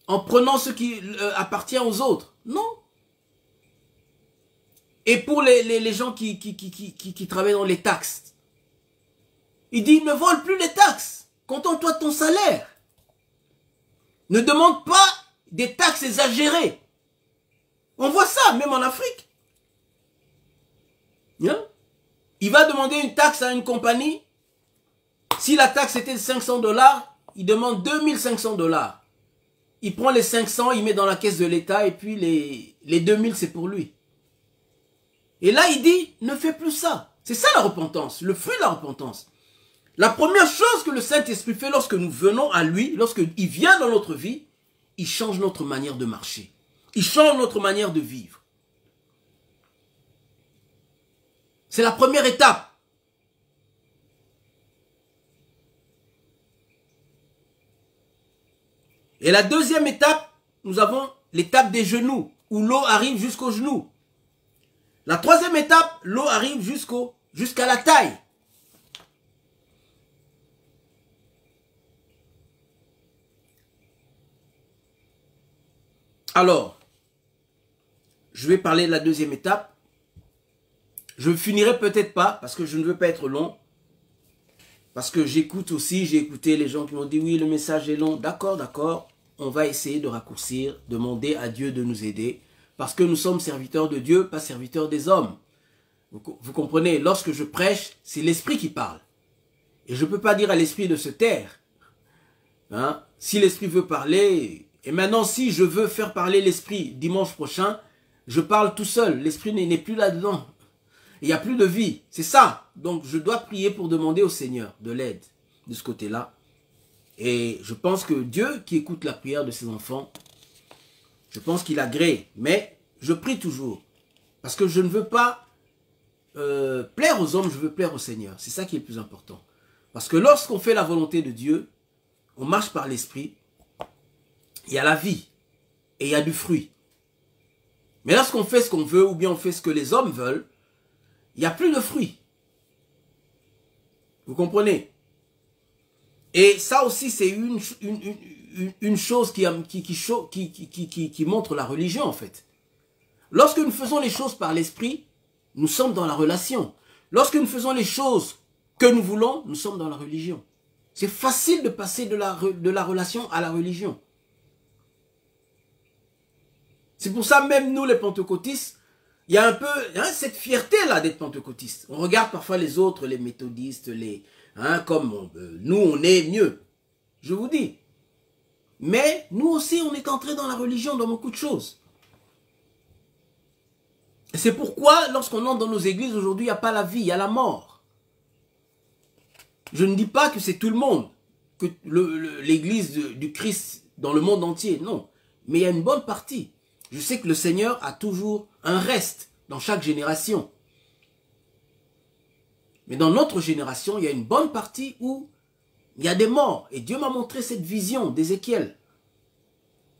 en prenant ce qui appartient aux autres. Non. Et pour les gens qui travaillent dans les taxes, il dit, ne vole plus les taxes. Contente-toi de ton salaire. Ne demande pas des taxes exagérées. On voit ça, même en Afrique. Hein? Il va demander une taxe à une compagnie. Si la taxe était de 500 $, il demande 2500 $. Il prend les 500, il met dans la caisse de l'État et puis les 2000, c'est pour lui. Et là, il dit, ne fais plus ça. C'est ça la repentance, le fruit de la repentance. La première chose que le Saint-Esprit fait lorsque nous venons à lui, lorsqu'il vient dans notre vie, il change notre manière de marcher. Il change notre manière de vivre. C'est la première étape. Et la deuxième étape, nous avons l'étape des genoux, où l'eau arrive jusqu'aux genoux. La troisième étape, l'eau arrive jusqu'à la taille. Alors, je vais parler de la deuxième étape. Je ne finirai peut-être pas, parce que je ne veux pas être long. Parce que j'écoute aussi, j'ai écouté les gens qui m'ont dit, oui, le message est long. D'accord, d'accord, on va essayer de raccourcir, demander à Dieu de nous aider. Parce que nous sommes serviteurs de Dieu, pas serviteurs des hommes. Vous comprenez, lorsque je prêche, c'est l'Esprit qui parle. Et je ne peux pas dire à l'Esprit de se taire. Hein? Si l'Esprit veut parler, et maintenant si je veux faire parler l'Esprit dimanche prochain, je parle tout seul. L'Esprit n'est plus là-dedans. Il n'y a plus de vie. C'est ça. Donc je dois prier pour demander au Seigneur de l'aide de ce côté-là. Et je pense que Dieu qui écoute la prière de ses enfants, je pense qu'il agrée. Mais je prie toujours. Parce que je ne veux pas plaire aux hommes, je veux plaire au Seigneur. C'est ça qui est le plus important. Parce que lorsqu'on fait la volonté de Dieu, on marche par l'Esprit, il y a la vie et il y a du fruit. Mais lorsqu'on fait ce qu'on veut ou bien on fait ce que les hommes veulent, il n'y a plus de fruits. Vous comprenez? Et ça aussi, c'est une chose qui montre la religion, en fait. Lorsque nous faisons les choses par l'esprit, nous sommes dans la relation. Lorsque nous faisons les choses que nous voulons, nous sommes dans la religion. C'est facile de passer de la relation à la religion. C'est pour ça, même nous, les pentecôtistes, il y a un peu cette fierté-là d'être pentecôtiste. On regarde parfois les autres, les méthodistes, comme nous, on est mieux. Je vous dis. Mais nous aussi, on est entré dans la religion, dans beaucoup de choses. Et c'est pourquoi, lorsqu'on entre dans nos églises, aujourd'hui, il n'y a pas la vie, il y a la mort. Je ne dis pas que c'est tout le monde, que l'église du Christ dans le monde entier, non. Mais il y a une bonne partie. Je sais que le Seigneur a toujours un reste dans chaque génération. Mais dans notre génération, il y a une bonne partie où il y a des morts. Et Dieu m'a montré cette vision d'Ézéchiel.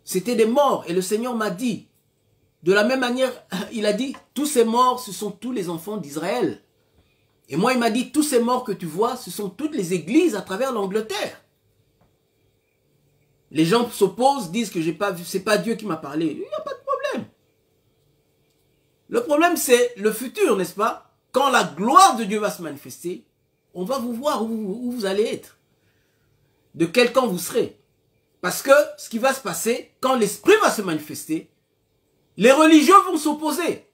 C'était des morts. Et le Seigneur m'a dit, de la même manière, il a dit, tous ces morts, ce sont tous les enfants d'Israël. Et moi, il m'a dit, tous ces morts que tu vois, ce sont toutes les églises à travers l'Angleterre. Les gens s'opposent, disent que j'ai pas vu, c'est pas Dieu qui m'a parlé. Il n'y a pas de problème. Le problème, c'est le futur, n'est-ce pas? Quand la gloire de Dieu va se manifester, on va vous voir où vous allez être. De quel camp vous serez. Parce que ce qui va se passer, quand l'esprit va se manifester, les religieux vont s'opposer.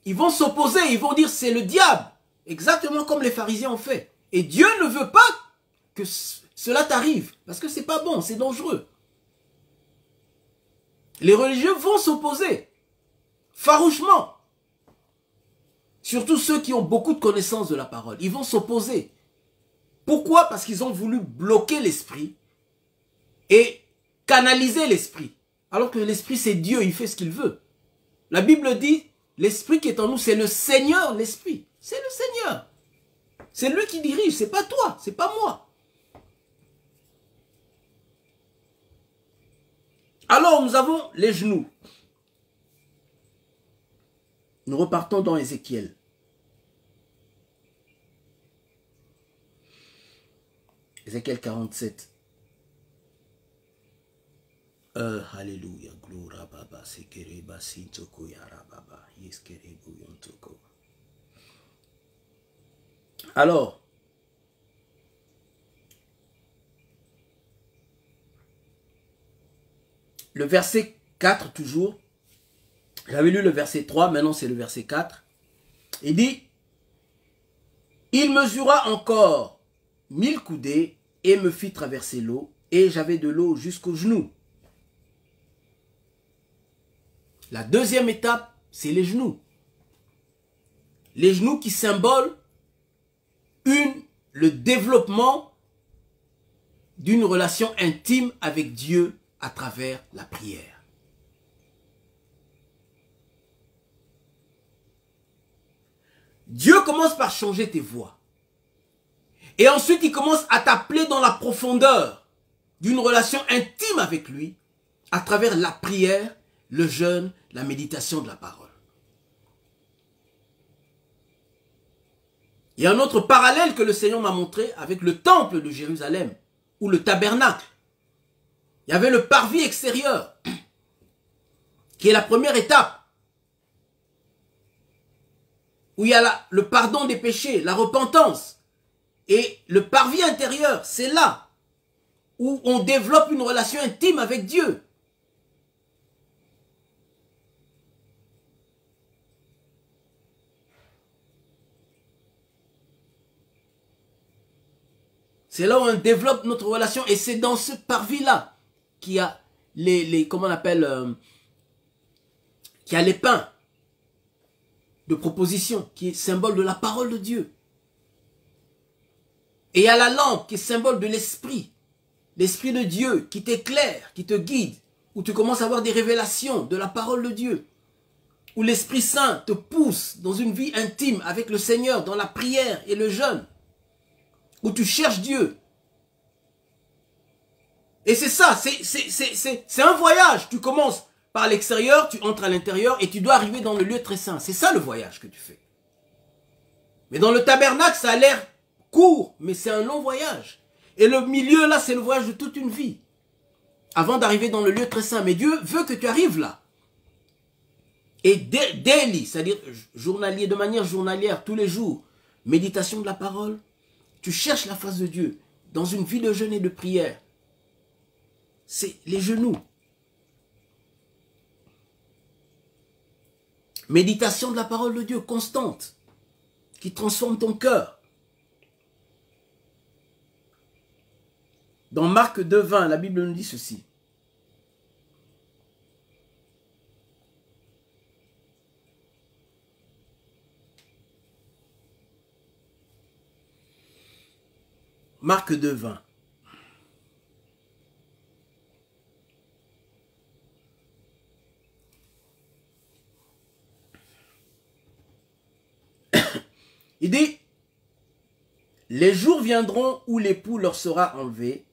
Ils vont s'opposer, ils vont dire c'est le diable. Exactement comme les pharisiens ont fait. Et Dieu ne veut pas que cela t'arrive. Parce que c'est pas bon, c'est dangereux. Les religieux vont s'opposer. Farouchement. Surtout ceux qui ont beaucoup de connaissances de la parole. Ils vont s'opposer. Pourquoi? Parce qu'ils ont voulu bloquer l'esprit et canaliser l'esprit. Alors que l'esprit, c'est Dieu, il fait ce qu'il veut. La Bible dit, l'esprit qui est en nous, c'est le Seigneur, l'esprit. C'est le Seigneur. C'est lui qui dirige, c'est pas toi, c'est pas moi. Alors, nous avons les genoux. Nous repartons dans Ézéchiel. Ézéchiel 47. Alléluia. Gloire baba sekereba sintoko yara baba yeskerebu yontoko. Alors, le verset 4 toujours. J'avais lu le verset 3, maintenant c'est le verset 4. Il dit, il mesura encore 1000 coudées et me fit traverser l'eau, et j'avais de l'eau jusqu'aux genoux. La deuxième étape, c'est les genoux. Les genoux qui symbolent le développement d'une relation intime avec Dieu à travers la prière. Dieu commence par changer tes voies. Et ensuite, il commence à t'appeler dans la profondeur d'une relation intime avec lui à travers la prière, le jeûne, la méditation de la parole. Il y a un autre parallèle que le Seigneur m'a montré avec le temple de Jérusalem ou le tabernacle. Il y avait le parvis extérieur qui est la première étape où il y a le pardon des péchés, la repentance. Et le parvis intérieur, c'est là où on développe une relation intime avec Dieu. C'est là où on développe notre relation et c'est dans ce parvis-là qu'il y a comment on appelle, qu'il y a les pains de proposition qui est symbole de la parole de Dieu. Et il y a la lampe qui est symbole de l'esprit. L'esprit de Dieu qui t'éclaire, qui te guide, où tu commences à avoir des révélations de la parole de Dieu. Où l'Esprit Saint te pousse dans une vie intime avec le Seigneur, dans la prière et le jeûne. Où tu cherches Dieu. Et c'est ça, c'est un voyage. Tu commences par l'extérieur, tu entres à l'intérieur et tu dois arriver dans le lieu très saint. C'est ça le voyage que tu fais. Mais dans le tabernacle, ça a l'air court, mais c'est un long voyage. Et le milieu, là, c'est le voyage de toute une vie. Avant d'arriver dans le lieu très saint. Mais Dieu veut que tu arrives là. Et daily, c'est-à-dire journalier, de manière journalière, tous les jours, méditation de la parole, tu cherches la face de Dieu dans une vie de jeûne et de prière. C'est les genoux. Méditation de la parole de Dieu constante, qui transforme ton cœur. Dans Marc 2,20, la Bible nous dit ceci. Marc 2,20. Les jours viendront où l'époux leur sera enlevé,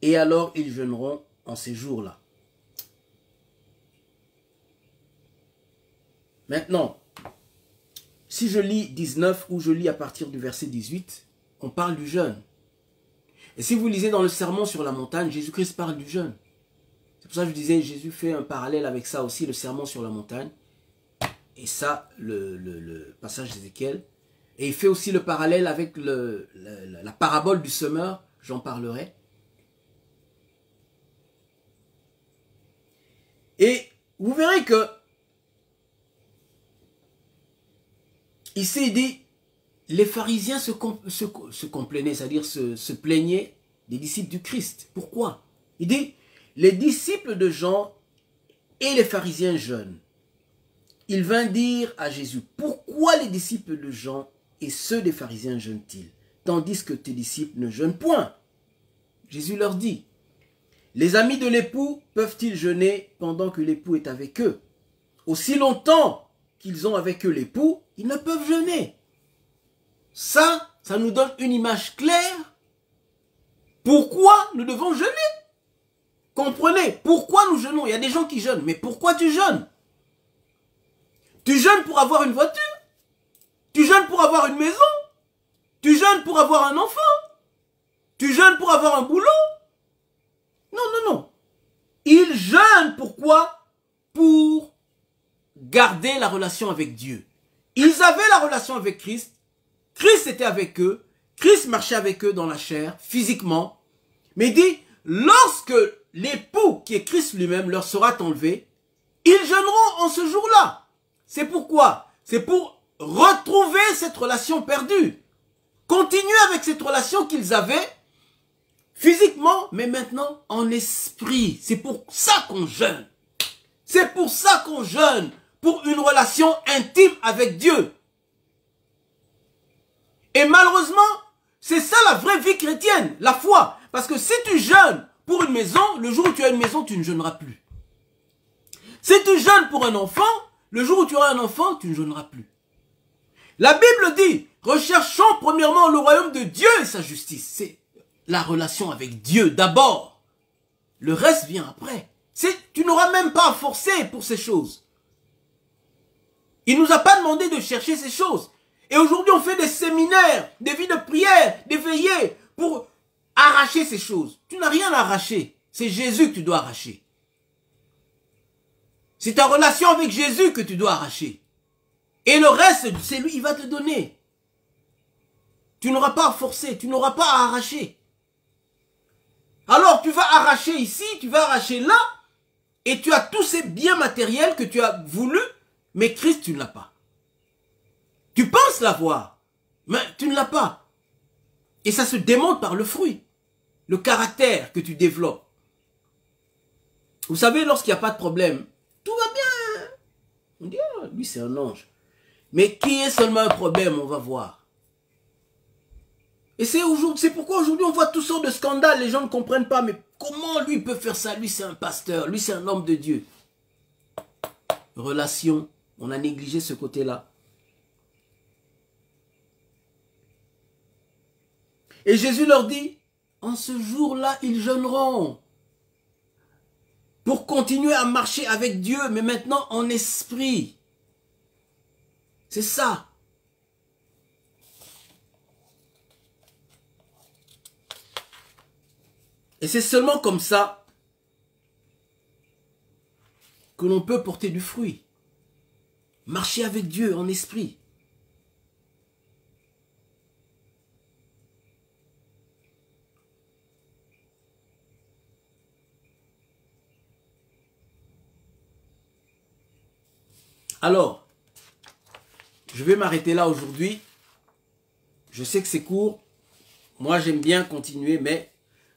et alors ils jeûneront en ces jours-là. Maintenant, si je lis 19 ou je lis à partir du verset 18, on parle du jeûne. Et si vous lisez dans le sermon sur la montagne, Jésus-Christ parle du jeûne. C'est pour ça que je disais, Jésus fait un parallèle avec ça aussi, le sermon sur la montagne. Et ça, le passage d'Ézéchiel. Et il fait aussi le parallèle avec la parabole du semeur, j'en parlerai. Et vous verrez que, ici il dit, les pharisiens se complaignaient, c'est-à-dire se plaignaient des disciples du Christ. Pourquoi? Il dit, les disciples de Jean et les pharisiens jeûnent. Il vint dire à Jésus, pourquoi les disciples de Jean et ceux des pharisiens jeûnent-ils, tandis que tes disciples ne jeûnent point? Jésus leur dit, les amis de l'époux peuvent-ils jeûner pendant que l'époux est avec eux? Aussi longtemps qu'ils ont avec eux l'époux, ils ne peuvent jeûner. Ça nous donne une image claire. Pourquoi nous devons jeûner? Comprenez, pourquoi nous jeûnons? Il y a des gens qui jeûnent, mais pourquoi tu jeûnes? Tu jeûnes pour avoir une voiture? Tu jeûnes pour avoir une maison? Tu jeûnes pour avoir un enfant? Tu jeûnes pour avoir un boulot? Non, non, non. Ils jeûnent pourquoi? Pour garder la relation avec Dieu. Ils avaient la relation avec Christ. Christ était avec eux. Christ marchait avec eux dans la chair, physiquement. Mais il dit, lorsque l'époux, qui est Christ lui-même, leur sera enlevé, ils jeûneront en ce jour-là. C'est pourquoi? C'est pour retrouver cette relation perdue. Continuer avec cette relation qu'ils avaient, physiquement, mais maintenant en esprit. C'est pour ça qu'on jeûne. C'est pour ça qu'on jeûne. Pour une relation intime avec Dieu. Et malheureusement, c'est ça la vraie vie chrétienne, la foi. Parce que si tu jeûnes pour une maison, le jour où tu as une maison, tu ne jeûneras plus. Si tu jeûnes pour un enfant, le jour où tu auras un enfant, tu ne jeûneras plus. La Bible dit, recherchons premièrement le royaume de Dieu et sa justice. C'est la relation avec Dieu d'abord. Le reste vient après. Tu n'auras même pas à forcer pour ces choses. Il ne nous a pas demandé de chercher ces choses. Et aujourd'hui, on fait des séminaires, des vies de prière, des veillées pour arracher ces choses. Tu n'as rien à arracher. C'est Jésus que tu dois arracher. C'est ta relation avec Jésus que tu dois arracher. Et le reste, c'est lui, il va te donner. Tu n'auras pas à forcer, tu n'auras pas à arracher. Alors, tu vas arracher ici, tu vas arracher là, et tu as tous ces biens matériels que tu as voulu, mais Christ, tu ne l'as pas. Tu penses l'avoir, mais tu ne l'as pas. Et ça se démontre par le fruit, le caractère que tu développes. Vous savez, lorsqu'il n'y a pas de problème, tout va bien. On dit, oh, lui c'est un ange. Mais qui est seulement un problème, on va voir. Et c'est pourquoi aujourd'hui on voit toutes sortes de scandales, les gens ne comprennent pas, mais comment lui peut faire ça? Lui c'est un pasteur, lui c'est un homme de Dieu. Relation, on a négligé ce côté-là. Et Jésus leur dit, en ce jour-là, ils jeûneront. Pour continuer à marcher avec Dieu, mais maintenant en esprit. C'est ça. Et c'est seulement comme ça que l'on peut porter du fruit. Marcher avec Dieu en esprit. Alors, je vais m'arrêter là aujourd'hui. Je sais que c'est court. Moi, j'aime bien continuer, mais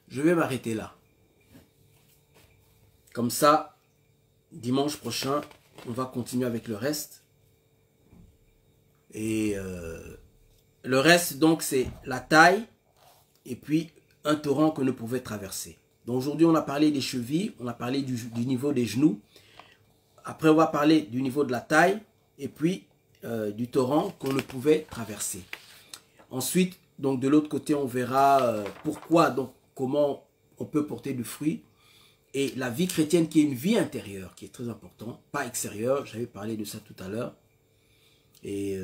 je vais m'arrêter là. Comme ça, dimanche prochain, on va continuer avec le reste. Et le reste, donc, c'est la taille et puis un torrent que nous pouvons traverser. Donc, aujourd'hui, on a parlé des chevilles, on a parlé du niveau des genoux. Après, on va parler du niveau de la taille et puis du torrent qu'on ne pouvait traverser. Ensuite, Donc de l'autre côté, on verra pourquoi, donc comment on peut porter du fruit. Et la vie chrétienne qui est une vie intérieure, qui est très importante, pas extérieure. J'avais parlé de ça tout à l'heure. Et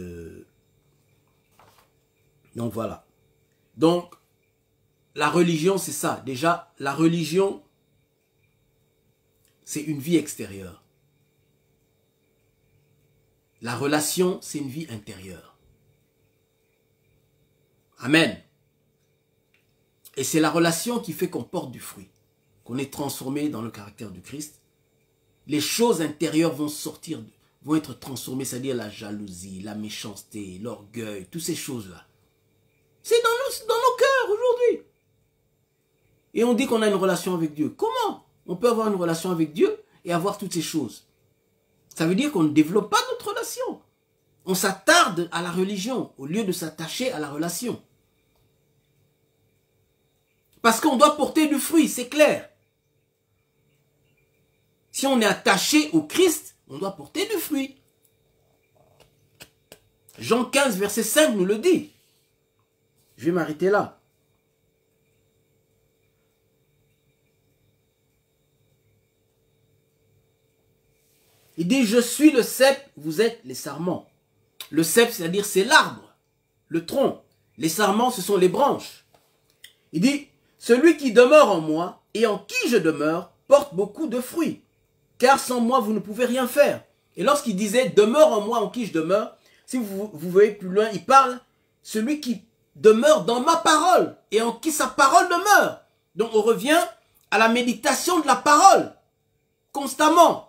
donc voilà. Donc la religion, c'est ça. Déjà, la religion, c'est une vie extérieure. La relation, c'est une vie intérieure. Amen. Et c'est la relation qui fait qu'on porte du fruit, qu'on est transformé dans le caractère du Christ. Les choses intérieures vont sortir, vont être transformées, c'est-à-dire la jalousie, la méchanceté, l'orgueil, toutes ces choses-là. C'est dans nos cœurs aujourd'hui. Et on dit qu'on a une relation avec Dieu. Comment on peut avoir une relation avec Dieu et avoir toutes ces choses? Ça veut dire qu'on ne développe pas notre relation. On s'attarde à la religion au lieu de s'attacher à la relation. Parce qu'on doit porter du fruit, c'est clair. Si on est attaché au Christ, on doit porter du fruit. Jean 15, verset 5 nous le dit. Je vais m'arrêter là. Il dit, je suis le cep, vous êtes les sarments. Le cep, c'est-à-dire c'est l'arbre, le tronc. Les sarments, ce sont les branches. Il dit, celui qui demeure en moi et en qui je demeure porte beaucoup de fruits. Car sans moi, vous ne pouvez rien faire. Et lorsqu'il disait, demeure en moi, en qui je demeure, si vous voyez plus loin, il parle, celui qui demeure dans ma parole et en qui sa parole demeure. Donc on revient à la méditation de la parole, constamment.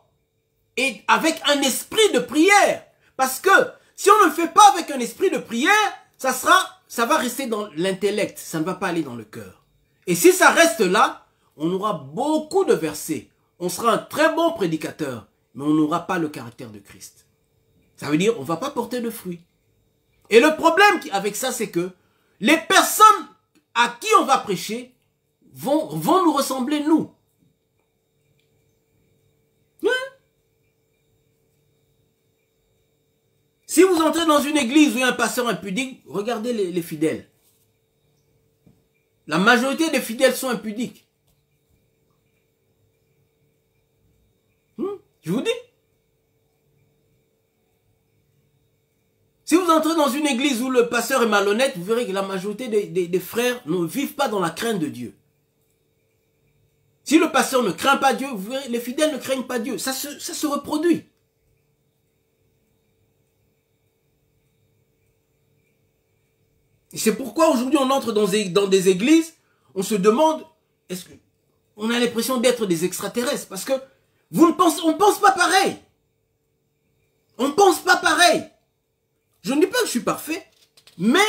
Et avec un esprit de prière. Parce que si on ne le fait pas avec un esprit de prière, ça va rester dans l'intellect, ça ne va pas aller dans le cœur. Et si ça reste là, on aura beaucoup de versets. On sera un très bon prédicateur, mais on n'aura pas le caractère de Christ. Ça veut dire on ne va pas porter de fruits. Et le problème avec ça, c'est que les personnes à qui on va prêcher vont nous ressembler, nous. Si vous entrez dans une église où il y a un pasteur impudique, regardez les fidèles. La majorité des fidèles sont impudiques. Je vous dis. Si vous entrez dans une église où le pasteur est malhonnête, vous verrez que la majorité des frères ne vivent pas dans la crainte de Dieu. Si le pasteur ne craint pas Dieu, vous verrez, les fidèles ne craignent pas Dieu. Ça se reproduit. Et c'est pourquoi aujourd'hui on entre dans des églises, on se demande, est-ce qu'on a l'impression d'être des extraterrestres? Parce que on ne pense pas pareil. On ne pense pas pareil. Je ne dis pas que je suis parfait, mais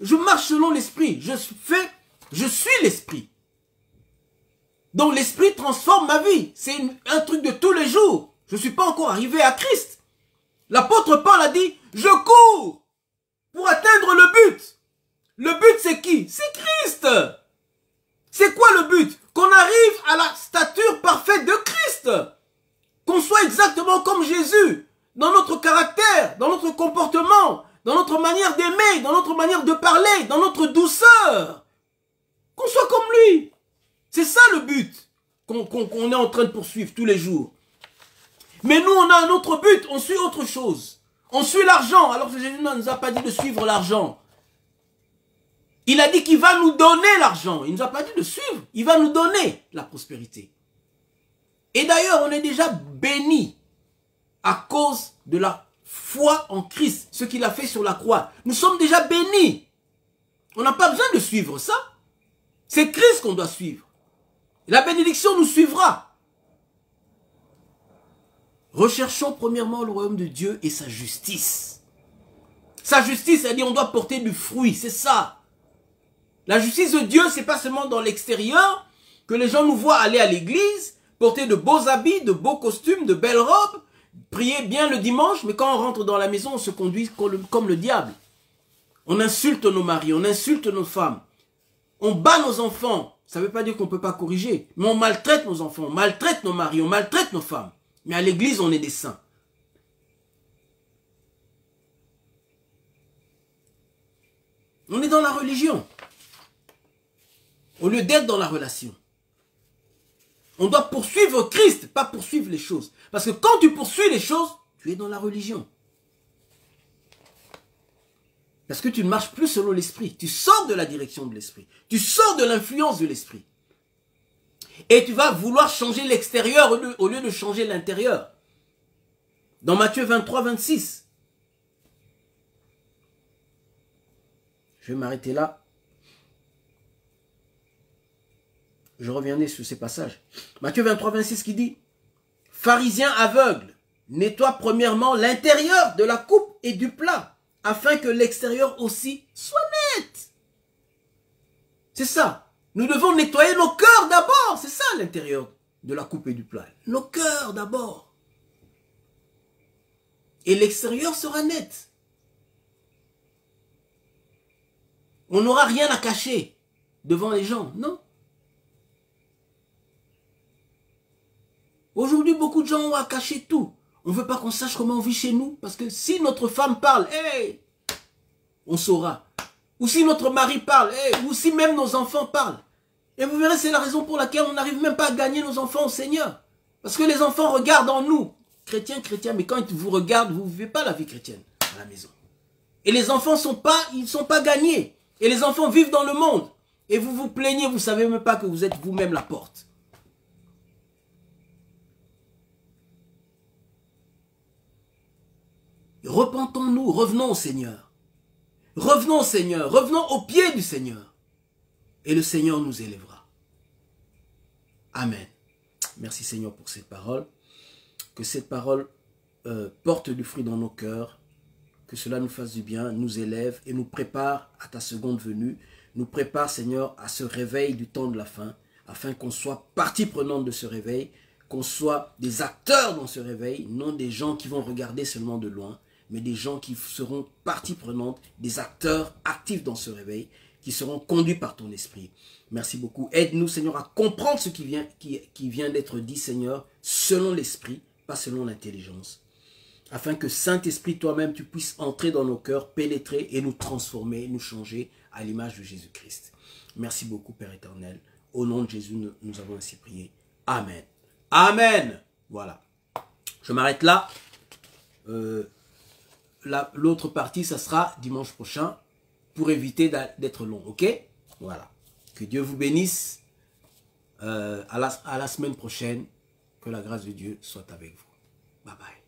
je marche selon l'esprit. Je suis l'esprit. Donc l'esprit transforme ma vie. C'est un truc de tous les jours. Je ne suis pas encore arrivé à Christ. L'apôtre Paul a dit, je cours pour atteindre le but. Le but, c'est qui? C'est Christ. C'est quoi le but? Qu'on arrive à la stature parfaite de Christ. Qu'on soit exactement comme Jésus. Dans notre caractère, dans notre comportement, dans notre manière d'aimer, dans notre manière de parler, dans notre douceur. Qu'on soit comme lui. C'est ça le but qu'on est en train de poursuivre tous les jours. Mais nous, on a un autre but. On suit autre chose. On suit l'argent. Alors que Jésus ne nous a pas dit de suivre l'argent. Il a dit qu'il va nous donner l'argent. Il ne nous a pas dit de suivre. Il va nous donner la prospérité. Et d'ailleurs, on est déjà béni à cause de la foi en Christ. Ce qu'il a fait sur la croix. Nous sommes déjà bénis. On n'a pas besoin de suivre ça. C'est Christ qu'on doit suivre. La bénédiction nous suivra. Recherchons premièrement le royaume de Dieu et sa justice. Sa justice, c'est-à-dire on doit porter du fruit. C'est ça. La justice de Dieu, c'est pas seulement dans l'extérieur, que les gens nous voient aller à l'église, porter de beaux habits, de beaux costumes, de belles robes, prier bien le dimanche, mais quand on rentre dans la maison, on se conduit comme le diable. On insulte nos maris, on insulte nos femmes, on bat nos enfants. Ça ne veut pas dire qu'on ne peut pas corriger, mais on maltraite nos enfants, on maltraite nos maris, on maltraite nos femmes. Mais à l'église, on est des saints. On est dans la religion. Au lieu d'être dans la relation. On doit poursuivre Christ, pas poursuivre les choses. Parce que quand tu poursuis les choses, tu es dans la religion. Parce que tu ne marches plus selon l'esprit. Tu sors de la direction de l'esprit. Tu sors de l'influence de l'esprit. Et tu vas vouloir changer l'extérieur au lieu de changer l'intérieur. Dans Matthieu 23, 26. Je vais m'arrêter là. Je reviendrai sur ces passages. Matthieu 23, 26 qui dit: Pharisiens aveugles, nettoie premièrement l'intérieur de la coupe et du plat, afin que l'extérieur aussi soit net. C'est ça. Nous devons nettoyer nos cœurs d'abord. C'est ça l'intérieur de la coupe et du plat. Nos cœurs d'abord. Et l'extérieur sera net. On n'aura rien à cacher devant les gens, non. Aujourd'hui, beaucoup de gens ont à cacher tout. On ne veut pas qu'on sache comment on vit chez nous. Parce que si notre femme parle, hey, on saura. Ou si notre mari parle, hey, ou si même nos enfants parlent. Et vous verrez, c'est la raison pour laquelle on n'arrive même pas à gagner nos enfants au Seigneur. Parce que les enfants regardent en nous. Chrétiens, mais quand ils vous regardent, vous ne vivez pas la vie chrétienne à la maison. Et les enfants ils ne sont pas gagnés. Et les enfants vivent dans le monde. Et vous vous plaignez, vous ne savez même pas que vous êtes vous-même la porte. Repentons-nous, revenons au Seigneur. Revenons au Seigneur, revenons au pied du Seigneur. Et le Seigneur nous élèvera. Amen. Merci Seigneur pour cette parole. Que cette parole porte du fruit dans nos cœurs. Que cela nous fasse du bien, nous élève et nous prépare à ta seconde venue. Nous prépare Seigneur à ce réveil du temps de la fin. Afin qu'on soit partie prenante de ce réveil. Qu'on soit des acteurs dans ce réveil. Non des gens qui vont regarder seulement de loin. Mais des gens qui seront partie prenante, des acteurs actifs dans ce réveil, qui seront conduits par ton esprit. Merci beaucoup. Aide-nous, Seigneur, à comprendre ce qui vient d'être dit, Seigneur, selon l'esprit, pas selon l'intelligence. Afin que Saint-Esprit, toi-même, tu puisses entrer dans nos cœurs, pénétrer et nous transformer, nous changer à l'image de Jésus-Christ. Merci beaucoup, Père éternel. Au nom de Jésus, nous avons ainsi prié. Amen. Amen. Voilà. Je m'arrête là. L'autre partie, ça sera dimanche prochain pour éviter d'être long, ok? Voilà. Que Dieu vous bénisse. À la semaine prochaine. Que la grâce de Dieu soit avec vous. Bye bye.